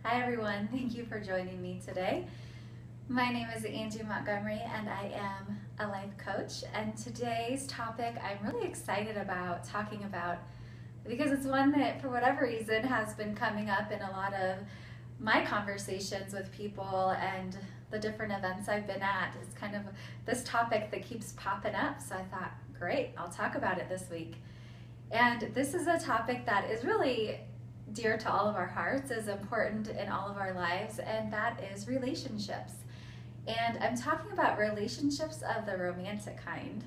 Hi everyone, thank you for joining me today. My name is Angie Montgomery and I am a life coach, and today's topic I'm really excited about talking about because it's one that for whatever reason has been coming up in a lot of my conversations with people and the different events I've been at. It's kind of this topic that keeps popping up, so I thought, great, I'll talk about it this week. And this is a topic that is really dear to all of our hearts, is important in all of our lives, and that is relationships. And I'm talking about relationships of the romantic kind.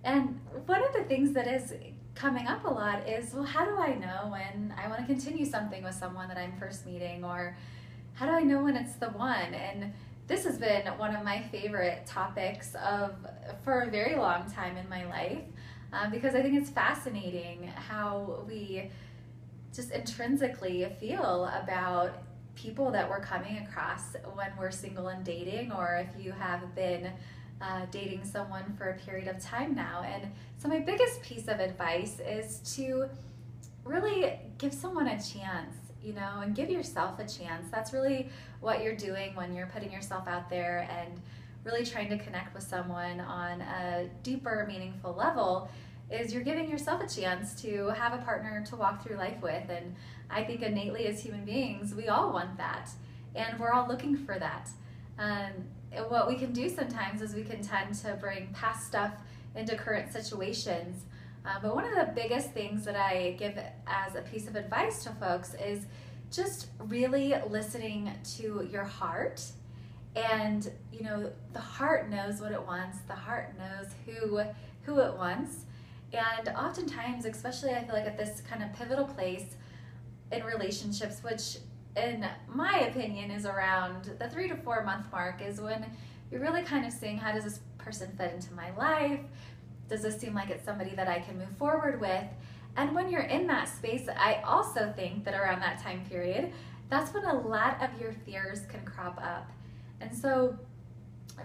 And one of the things that is coming up a lot is, well, how do I know when I want to continue something with someone that I'm first meeting, or how do I know when it's the one? And this has been one of my favorite topics for a very long time in my life, because I think it's fascinating how we just intrinsically feel about people that we're coming across when we're single and dating, or if you have been dating someone for a period of time now. And so my biggest piece of advice is to really give someone a chance, and give yourself a chance. That's really what you're doing when you're putting yourself out there and really trying to connect with someone on a deeper, meaningful level, is you're giving yourself a chance to have a partner to walk through life with. And I think innately as human beings, we all want that. And we're all looking for that. And what we can do sometimes is we can tend to bring past stuff into current situations. But one of the biggest things that I give as a piece of advice to folks is just really listening to your heart. And the heart knows what it wants. The heart knows who it wants. And oftentimes, especially I feel like at this kind of pivotal place in relationships, which in my opinion is around the 3 to 4 month mark, is when you're really kind of seeing, how does this person fit into my life? Does this seem like it's somebody that I can move forward with? And when you're in that space, I also think that around that time period, that's when a lot of your fears can crop up. And so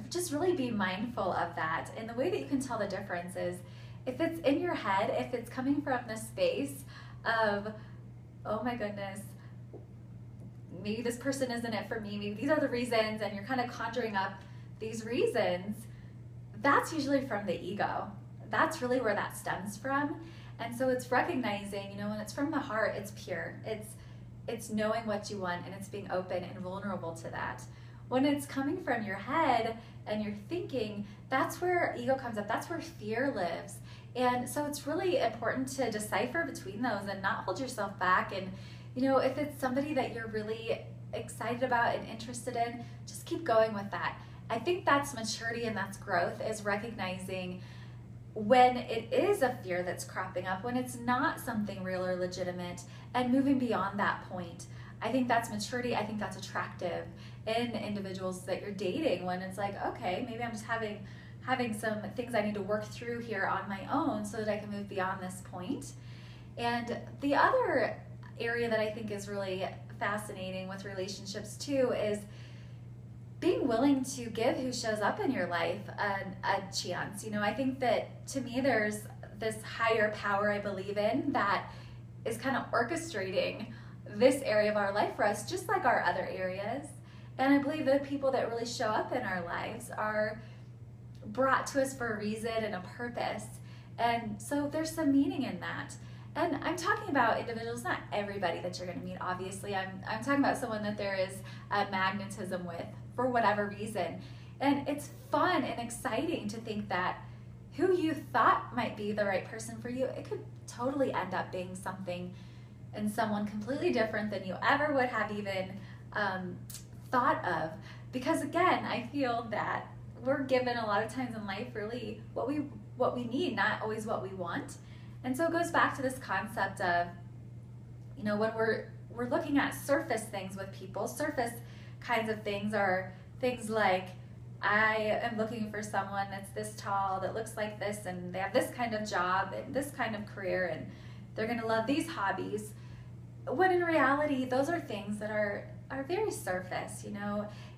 just really be mindful of that. And the way that you can tell the difference is, if it's in your head, if it's coming from the space of, oh my goodness, maybe this person isn't it for me, maybe these are the reasons, and you're kind of conjuring up these reasons, that's usually from the ego. That's really where that stems from. And so it's recognizing, when it's from the heart, it's pure. It's knowing what you want, and it's being open and vulnerable to that. When it's coming from your head and you're thinking, that's where ego comes up. That's where fear lives. And so it's really important to decipher between those and not hold yourself back. And, if it's somebody that you're really excited about and interested in, just keep going with that. I think that's maturity and that's growth, is recognizing when it is a fear that's cropping up, when it's not something real or legitimate, and moving beyond that point. I think that's maturity. I think that's attractive in individuals that you're dating, when it's like, okay, maybe I'm just having some things I need to work through here on my own so that I can move beyond this point. And the other area that I think is really fascinating with relationships too is being willing to give who shows up in your life a chance. I think that, to me, there's this higher power I believe in that is kind of orchestrating this area of our life for us, just like our other areas. And I believe the people that really show up in our lives are brought to us for a reason and a purpose. And so there's some meaning in that. And I'm talking about individuals, not everybody that you're going to meet, obviously. I'm talking about someone that there is a magnetism with for whatever reason. And it's fun and exciting to think that who you thought might be the right person for you, it could totally end up being something and someone completely different than you ever would have even thought of. Because again, I feel that we're given a lot of times in life really what we need, not always what we want. And so it goes back to this concept of, when we're looking at surface things with people, surface kinds of things are things like, I am looking for someone that's this tall, that looks like this, and they have this kind of job and this kind of career, and they're going to love these hobbies. When in reality, those are things that are very surface.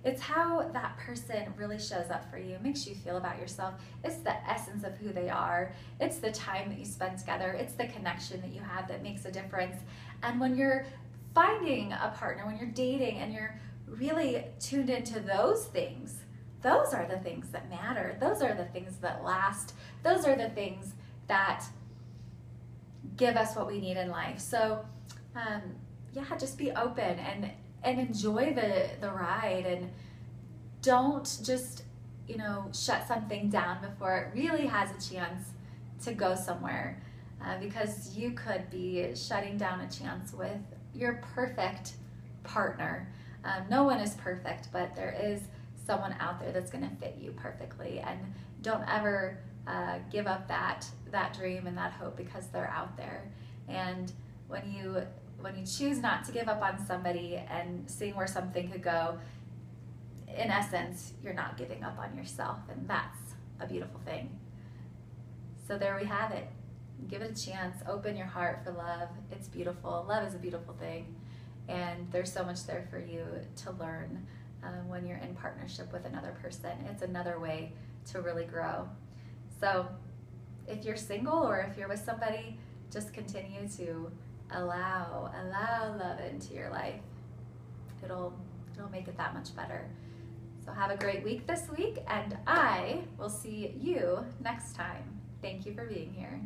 It's how that person really shows up for you, makes you feel about yourself. It's the essence of who they are. It's the time that you spend together. It's the connection that you have that makes a difference. And when you're finding a partner, when you're dating and you're really tuned into those things, those are the things that matter. Those are the things that last. Those are the things that give us what we need in life. So yeah, just be open and enjoy the ride, and don't just, shut something down before it really has a chance to go somewhere, because you could be shutting down a chance with your perfect partner. No one is perfect, but there is someone out there that's going to fit you perfectly, and don't ever give up that dream and that hope because they're out there. And when you choose not to give up on somebody and seeing where something could go, in essence, you're not giving up on yourself, and that's a beautiful thing. So there we have it. Give it a chance. Open your heart for love. It's beautiful. Love is a beautiful thing, and there's so much there for you to learn when you're in partnership with another person. It's another way to really grow. So if you're single or if you're with somebody, just continue to allow love into your life. It'll make it that much better. So have a great week this week, and I will see you next time. Thank you for being here.